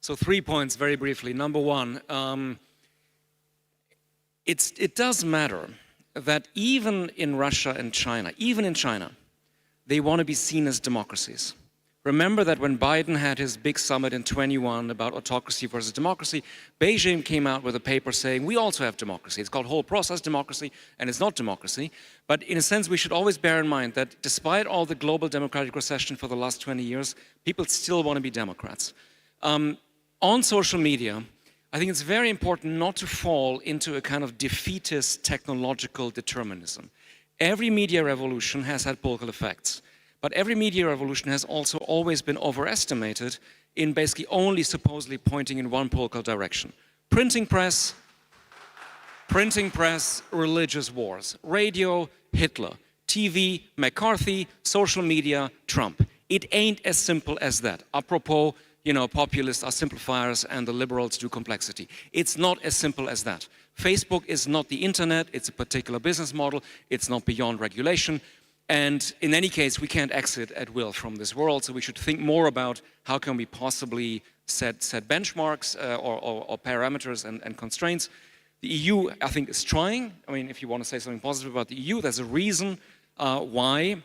So 3 points very briefly. Number one, it does matter that even in Russia and China, even in China, they want to be seen as democracies. Remember that when Biden had his big summit in 21 about autocracy versus democracy, Beijing came out with a paper saying we also have democracy. It's called whole process democracy, and it's not democracy. But in a sense, we should always bear in mind that despite all the global democratic recession for the last 20 years, people still want to be Democrats. On social media, I think it's very important not to fall into a kind of defeatist technological determinism. Every media revolution has had political effects. But every media revolution has also always been overestimated in basically only supposedly pointing in one political direction. Printing press, religious wars. Radio, Hitler. TV, McCarthy. Social media, Trump. It ain't as simple as that. Apropos, populists are simplifiers and the liberals do complexity. It's not as simple as that. Facebook is not the internet, it's a particular business model, it's not beyond regulation. And in any case, we can't exit at will from this world, so we should think more about how can we possibly set benchmarks or parameters and constraints. The EU, I think, is trying. I mean, if you want to say something positive about the EU, there's a reason why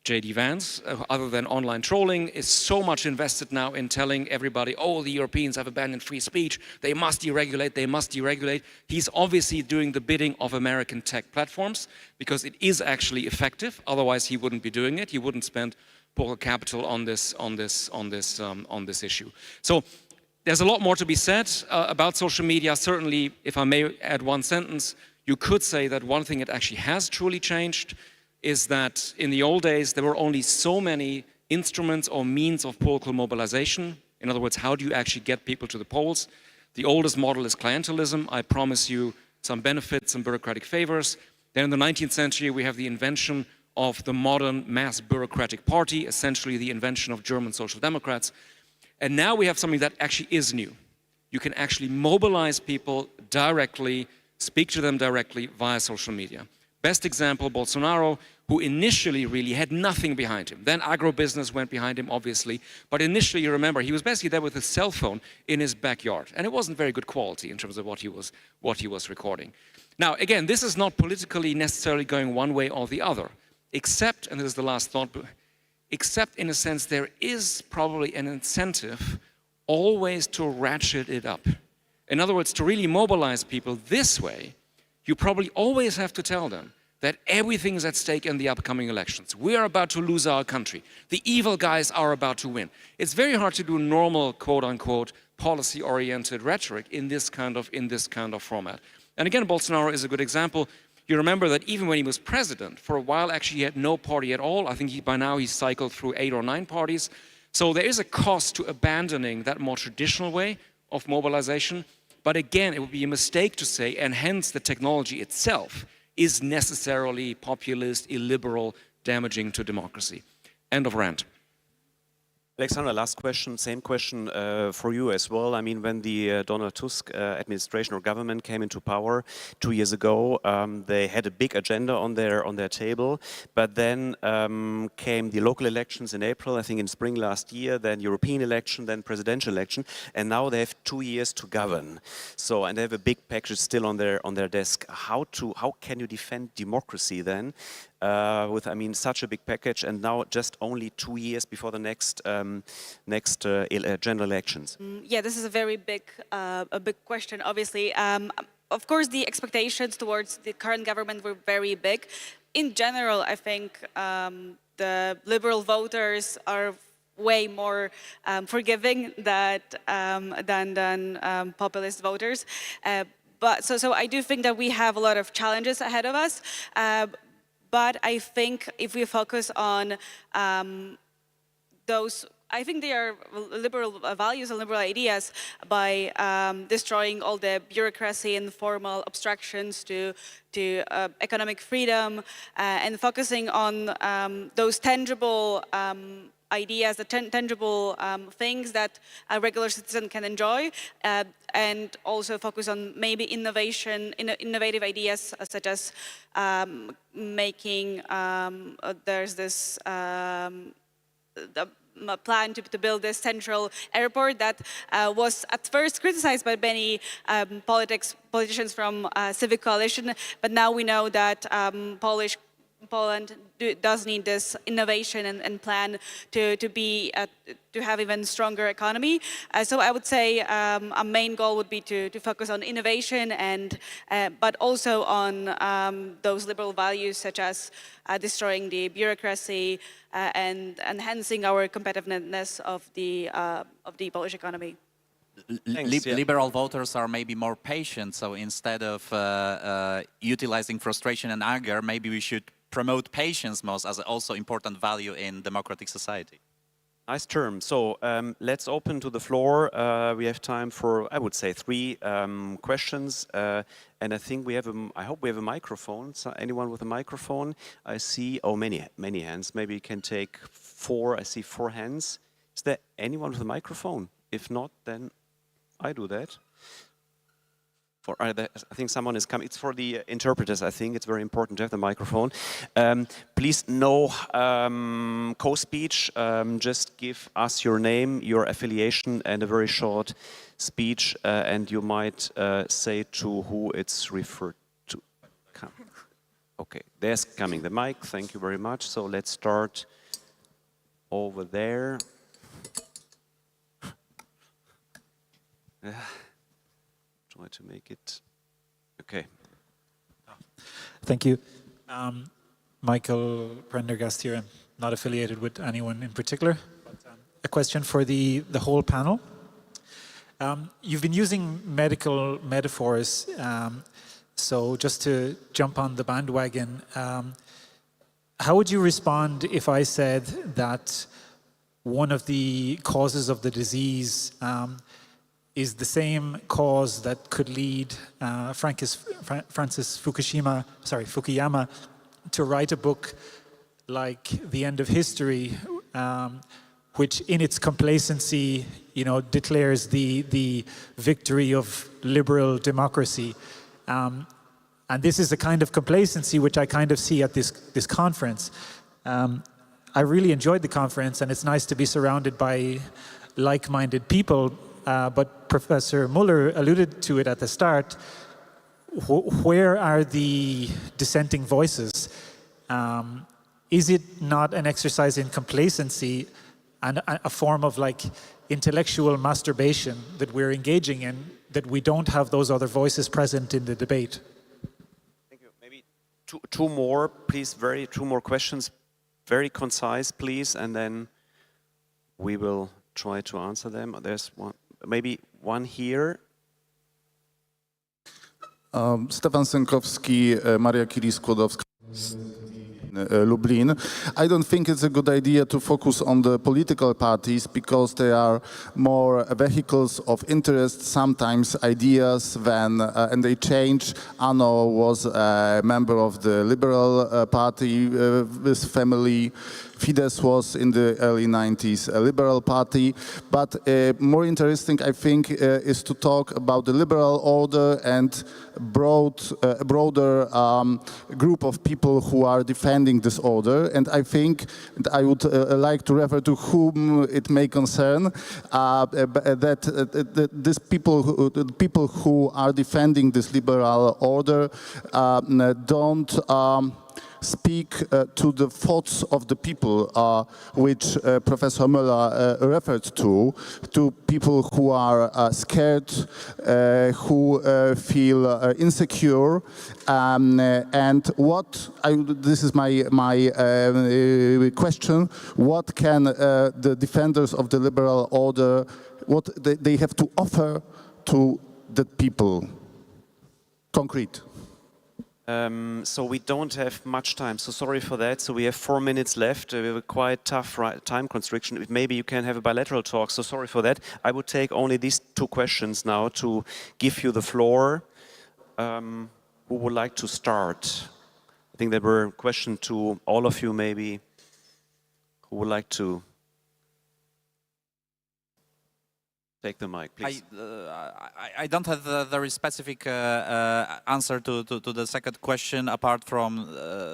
J.D. Vance, other than online trolling, is so much invested now in telling everybody, oh, the Europeans have abandoned free speech, they must deregulate, they must deregulate. He's obviously doing the bidding of American tech platforms because it is actually effective. Otherwise, he wouldn't be doing it. He wouldn't spend political capital on this issue. So there's a lot more to be said about social media. Certainly, if I may add one sentence, you could say that one thing that actually has truly changed is that in the old days, there were only so many instruments or means of political mobilization. In other words, how do you actually get people to the polls? The oldest model is clientelism. I promise you some benefits and bureaucratic favors. Then in the 19th century, we have the invention of the modern mass bureaucratic party, essentially the invention of German social democrats. And now we have something that actually is new. You can actually mobilize people directly, speak to them directly via social media. Best example, Bolsonaro, who initially really had nothing behind him. Then agribusiness went behind him, obviously. But initially, you remember, he was basically there with his cell phone in his backyard. And it wasn't very good quality in terms of what he was recording. Now, again, this is not politically necessarily going one way or the other, except, and this is the last thought, except in a sense there is probably an incentive always to ratchet it up. In other words, to really mobilize people this way, you probably always have to tell them that everything is at stake in the upcoming elections. We are about to lose our country. The evil guys are about to win. It's very hard to do normal, quote-unquote, policy-oriented rhetoric in this kind of format. And again, Bolsonaro is a good example. You remember that even when he was president, for a while actually he had no party at all. I think by now he's cycled through 8 or 9 parties. So there is a cost to abandoning that more traditional way of mobilization. But again, it would be a mistake to say, and hence the technology itself is necessarily populist, illiberal, damaging to democracy. End of rant. Alexandra, last question, same question for you as well. I mean, when the Donald Tusk administration or government came into power 2 years ago, they had a big agenda on their table, but then came the local elections in April, I think in spring last year, then European election, then presidential election, and now they have 2 years to govern. So, and they have a big package still on their desk. How can you defend democracy then? With, I mean, such a big package, and now just only 2 years before the next general elections. Yeah, this is a very big question, obviously. Of course, the expectations towards the current government were very big. In general, I think the liberal voters are way more forgiving than populist voters. But so I do think that we have a lot of challenges ahead of us. But I think if we focus on those, I think they are liberal values and liberal ideas by destroying all the bureaucracy and formal obstructions to economic freedom and focusing on those tangible ideas, the tangible things that a regular citizen can enjoy, and also focus on maybe innovative ideas such as making, there's this plan to build this central airport that was at first criticized by many politicians from Civic Coalition, but now we know that Poland does need this innovation and plan to have even stronger economy. So I would say a main goal would be to focus on innovation and but also on those liberal values such as destroying the bureaucracy and enhancing our competitiveness of the Polish economy. Thanks, yeah. Liberal voters are maybe more patient, so instead of utilizing frustration and anger, maybe we should promote patience most as also important value in democratic society. Nice term. So let's open to the floor. We have time for, I would say, 3 questions. And I think we have I hope we have a microphone. So anyone with a microphone? I see, oh, many hands. Maybe you can take 4. I see 4 hands. Is there anyone with a microphone? If not, then I do that. I think someone is coming. It's for the interpreters, I think. It's very important to have the microphone. Please, no co-speech. Just give us your name, your affiliation, and a very short speech, and you might say to who it's referred to. Okay, there's coming the mic. Thank you very much. So let's start over there. Try to make it. Okay. Thank you. Michael Prendergast here. I'm not affiliated with anyone in particular. But, a question for the whole panel. You've been using medical metaphors. So just to jump on the bandwagon, how would you respond if I said that one of the causes of the disease is the same cause that could lead Francis Fukuyama to write a book like The End of History, which in its complacency, declares the victory of liberal democracy. And this is the kind of complacency which I kind of see at this conference. I really enjoyed the conference, and it's nice to be surrounded by like-minded people. But Professor Müller alluded to it at the start. Where are the dissenting voices? Is it not an exercise in complacency and a form of intellectual masturbation that we're engaging in, that we don't have those other voices present in the debate? Thank you. Maybe two more, please. Two more questions, very concise, please, and then we will try to answer them. There's one. Maybe one here. Stefan Sękowski, Maria Curie-Skłodowska, Lublin. I don't think it's a good idea to focus on the political parties because they are more vehicles of interest, sometimes ideas, and they change. Anno was a member of the Liberal Party with family. Fidesz was in the early 90s a liberal party, but more interesting, I think, is to talk about the liberal order and a broader group of people who are defending this order. And I think I would like to refer to whom it may concern, that these people who are defending this liberal order don't speak to the thoughts of the people, which Professor Müller referred to people who are scared, who feel insecure, and this is my question, what can the defenders of the liberal order, what they have to offer to the people? Concrete. So we don't have much time, so sorry for that. So we have 4 minutes left. We have a quite tough time constriction. Maybe you can have a bilateral talk, so sorry for that. I would take only these 2 questions now to give you the floor. Who would like to start? I think there were questions to all of you, maybe. Who would like to take the mic, please? I don't have a very specific answer to the second question, apart from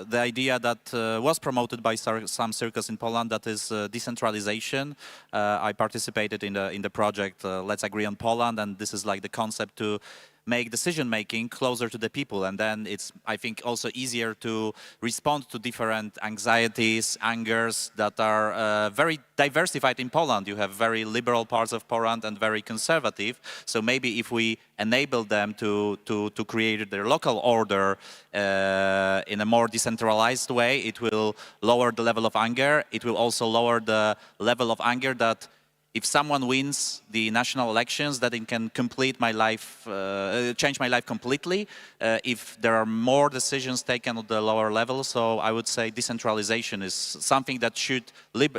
the idea that was promoted by some circles in Poland, that is decentralization. I participated in the project Let's Agree on Poland, and this is like the concept to make decision-making closer to the people, and then it's, I think, also easier to respond to different anxieties, angers that are very diversified in Poland. You have very liberal parts of Poland and very conservative, so maybe if we enable them to create their local order in a more decentralized way, it will lower the level of anger. It will also lower the level of anger that if someone wins the national elections, that it can complete my life, change my life completely. If there are more decisions taken at the lower level, so I would say decentralization is something that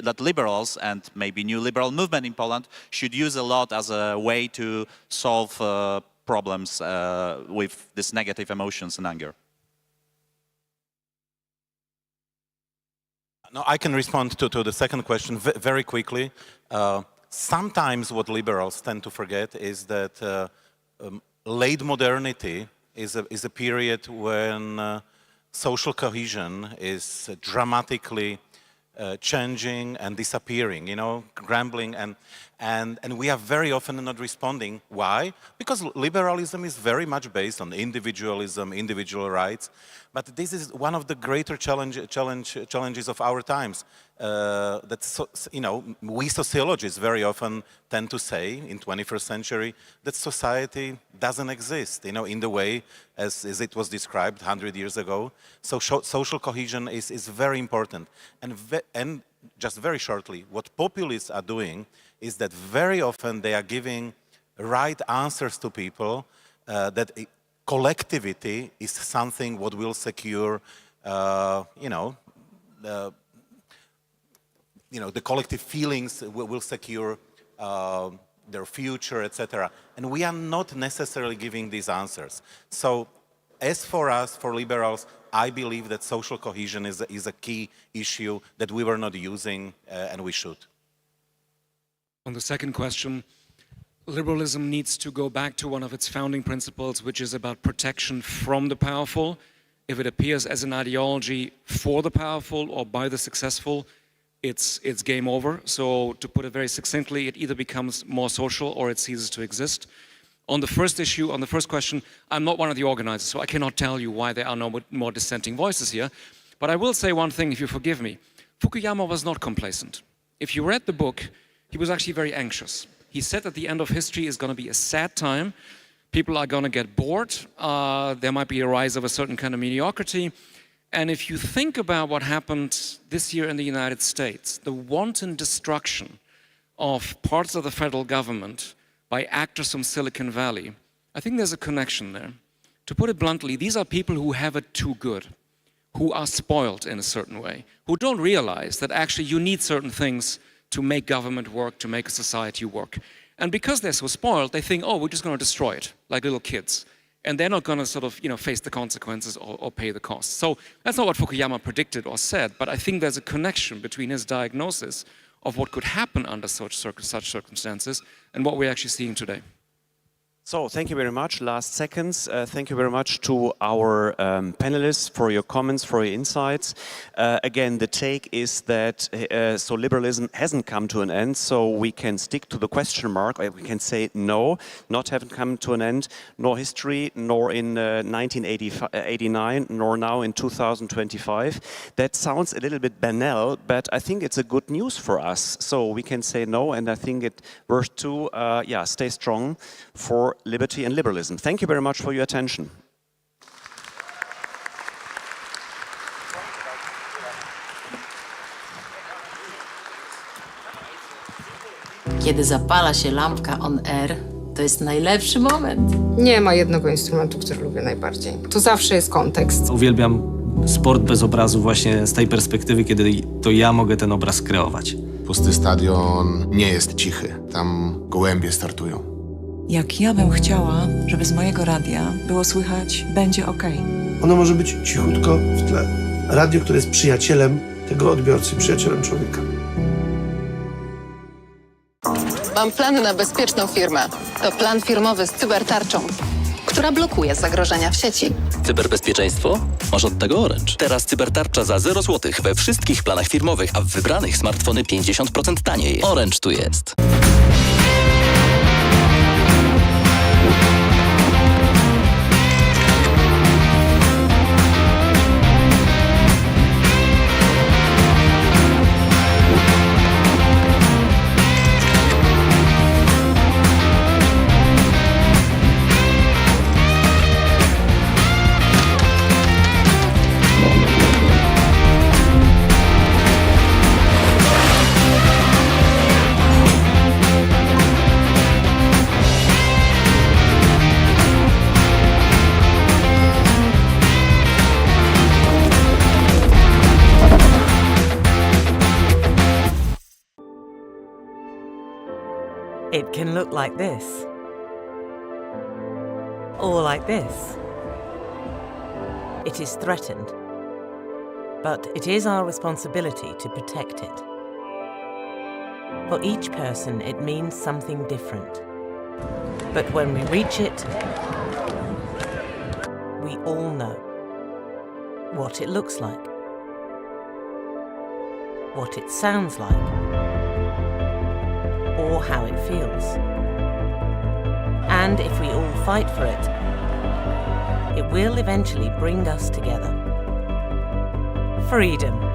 that liberals and maybe new liberal movement in Poland should use a lot as a way to solve problems with these negative emotions and anger. No, I can respond to the second question very quickly. Sometimes what liberals tend to forget is that late modernity is a period when social cohesion is dramatically changing and disappearing, you know, crumbling, and we are very often not responding. Why? Because liberalism is very much based on individualism, individual rights, but this is one of the greater challenges of our times. You know, we sociologists very often tend to say in 21st century that society doesn't exist, you know, in the way as it was described 100 years ago. So social cohesion is very important. And just very shortly, what populists are doing is that very often they are giving right answers to people that collectivity is something what will secure, you know, the collective feelings will secure their future, etc. And we are not necessarily giving these answers. So as for us, for liberals, I believe that social cohesion is a key issue that we were not using and we should. On the second question, liberalism needs to go back to one of its founding principles, which is about protection from the powerful. If it appears as an ideology for the powerful or by the successful, it's game over. So to put it very succinctly, it either becomes more social or it ceases to exist. On the first issue, on the first question, I'm not one of the organizers, so I cannot tell you why there are no more dissenting voices here. But I will say one thing, if you forgive me. Fukuyama was not complacent. If you read the book, he was actually very anxious. He said that the end of history is going to be a sad time. People are going to get bored. There might be a rise of a certain kind of mediocrity. And if you think about what happened this year in the United States, the wanton destruction of parts of the federal government by actors from Silicon Valley, I think there's a connection there. To put it bluntly, these are people who have it too good, who are spoiled in a certain way, who don't realize that actually you need certain things to make government work, to make a society work. And because they're so spoiled, they think, oh, we're just going to destroy it, like little kids. And they're not going to sort of, face the consequences or pay the costs. So that's not what Fukuyama predicted or said, but I think there's a connection between his diagnosis of what could happen under such circumstances and what we're actually seeing today. So thank you very much. Last seconds. Thank you very much to our panelists for your comments, for your insights. Again, the take is that so liberalism hasn't come to an end, so we can stick to the question mark. Or we can say no, not haven't come to an end, nor history, nor in 1989, nor now in 2025. That sounds a little bit banal, but I think it's a good news for us. So we can say no, and I think it worth to stay strong for liberty and liberalism. Thank you very much for your attention. Kiedy zapala się lampka on air, to jest najlepszy moment. Nie ma jednego instrumentu, który lubię najbardziej. To zawsze jest kontekst. Uwielbiam sport bez obrazu właśnie z tej perspektywy, kiedy to ja mogę ten obraz kreować. Pusty stadion nie jest cichy. Tam gołębie startują. Jak ja bym chciała, żeby z mojego radia było słychać "będzie okej". Ono może być cichutko w tle. Radio, które jest przyjacielem tego odbiorcy, przyjacielem człowieka. Mam plan na bezpieczną firmę. To plan firmowy z cybertarczą, która blokuje zagrożenia w sieci. Cyberbezpieczeństwo? Masz od tego Orange. Teraz cybertarcza za 0 zł we wszystkich planach firmowych, a w wybranych smartfony 50% taniej. Orange tu jest. It can look like this, or like this. It is threatened, but it is our responsibility to protect it. For each person, it means something different, But when we reach it, we all know what it looks like, what it sounds like, or how it feels. And if we all fight for it, it will eventually bring us together. Freedom.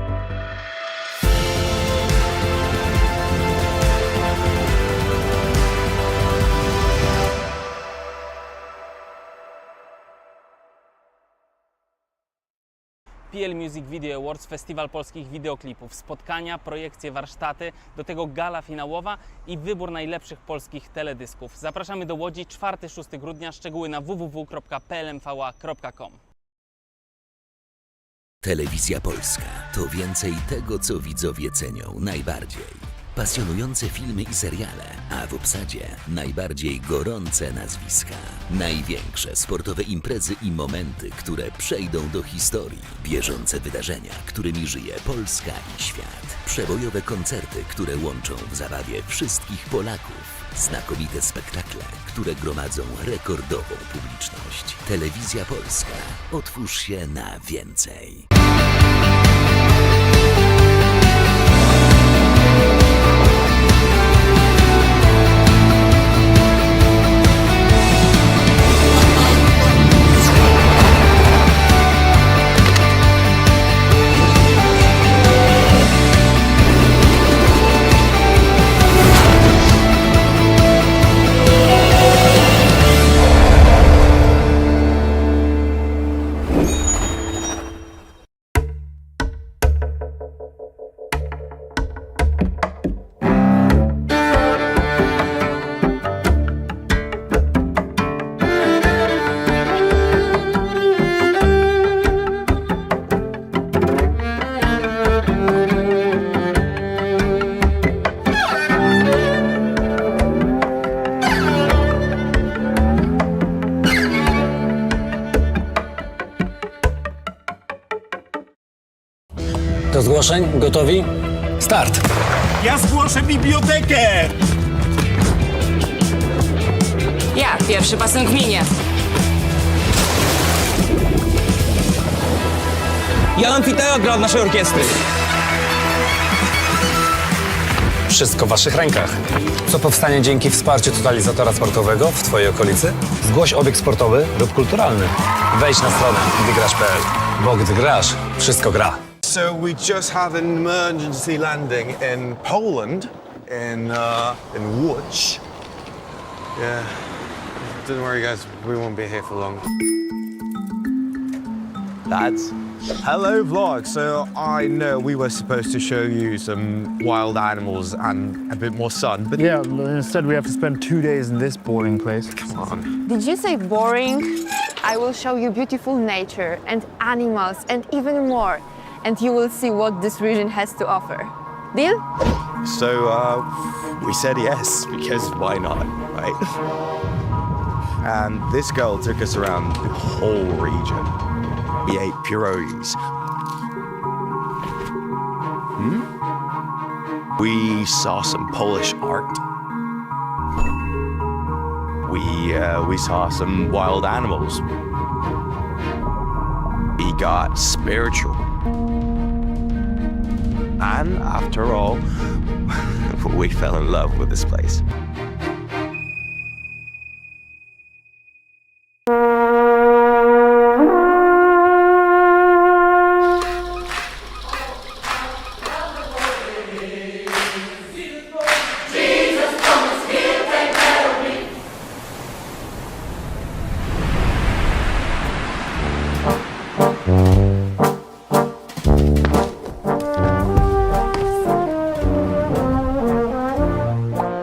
PL Music Video Awards, festiwal polskich wideoklipów, spotkania, projekcje, warsztaty, do tego gala finałowa i wybór najlepszych polskich teledysków. Zapraszamy do Łodzi 4-6 grudnia, szczegóły na www.plmva.com. Telewizja Polska to więcej tego, co widzowie cenią najbardziej. Pasjonujące filmy i seriale, a w obsadzie najbardziej gorące nazwiska. Największe sportowe imprezy i momenty, które przejdą do historii. Bieżące wydarzenia, którymi żyje Polska i świat. Przebojowe koncerty, które łączą w zabawie wszystkich Polaków. Znakomite spektakle, które gromadzą rekordową publiczność. Telewizja Polska. Otwórz się na więcej. Do zgłoszeń? Gotowi? Start! Ja zgłoszę bibliotekę! Ja, pierwszy basen w gminie. Ja amfiteatr naszej orkiestry. Wszystko w waszych rękach. Co powstanie dzięki wsparciu totalizatora sportowego w twojej okolicy? Zgłoś obiekt sportowy lub kulturalny. Wejdź na stronę gdygrasz.pl, bo gdy grasz, wszystko gra. So we just had an emergency landing in Poland, in Łódź. Yeah, don't worry guys, we won't be here for long. Lads. Hello vlog, so I know we were supposed to show you some wild animals and a bit more sun, but yeah, instead we have to spend 2 days in this boring place. Come on. Did you say boring? I will show you beautiful nature and animals and even more. And you will see what this region has to offer. Deal? So we said yes, because why not, right? And this girl took us around the whole region. We ate pierogies. We saw some Polish art. We saw some wild animals. We got spiritual. And after all, we fell in love with this place.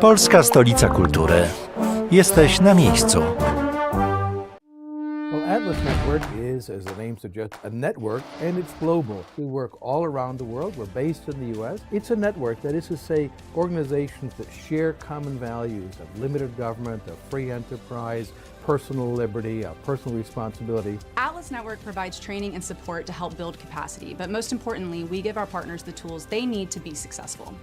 Polska Stolica Kultury. Jesteś na miejscu. Well, Atlas Network is, as the name suggests, a network, and it's global. We work all around the world. We're based in the U.S. It's a network, that is to say, organizations that share common values of limited government, of free enterprise, personal liberty, personal responsibility. Atlas Network provides training and support to help build capacity, but most importantly, we give our partners the tools they need to be successful.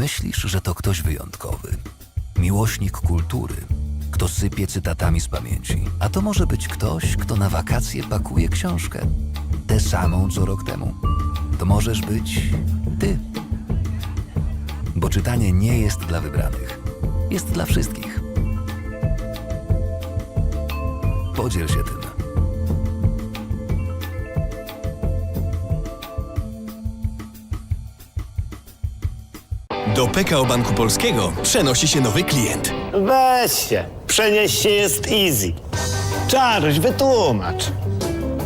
Myślisz, że to ktoś wyjątkowy, miłośnik kultury, kto sypie cytatami z pamięci. A to może być ktoś, kto na wakacje pakuje książkę, tę samą co rok temu. To możesz być ty. Bo czytanie nie jest dla wybranych, jest dla wszystkich. Podziel się tym. Do PKO Banku Polskiego przenosi się nowy klient. Weź się, przenieść się jest easy. Czaruś, wytłumacz.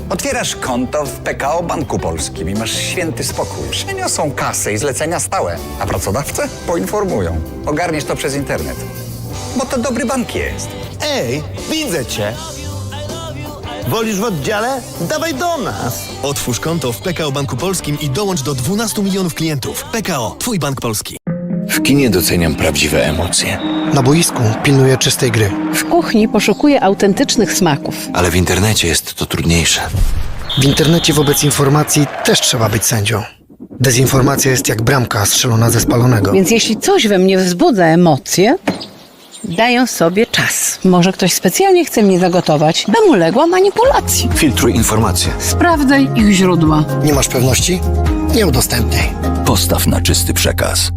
Otwierasz konto w PKO Banku Polskim i masz święty spokój. Przeniosą kasę i zlecenia stałe, a pracodawcę poinformują. Ogarniesz to przez internet. Bo to dobry bank jest. Ej, widzę cię. Wolisz w oddziale? Dawaj do nas. Otwórz konto w PKO Banku Polskim i dołącz do 12 milionów klientów. PKO, twój bank polski. W kinie doceniam prawdziwe emocje. Na boisku pilnuję czystej gry. W kuchni poszukuję autentycznych smaków. Ale w internecie jest to trudniejsze. W internecie wobec informacji też trzeba być sędzią. Dezinformacja jest jak bramka strzelona ze spalonego. Więc jeśli coś we mnie wzbudza emocje, daję sobie czas. Może ktoś specjalnie chce mnie zagotować, bym uległa manipulacji. Filtruj informacje. Sprawdzaj ich źródła. Nie masz pewności? Nie udostępniaj. Postaw na czysty przekaz.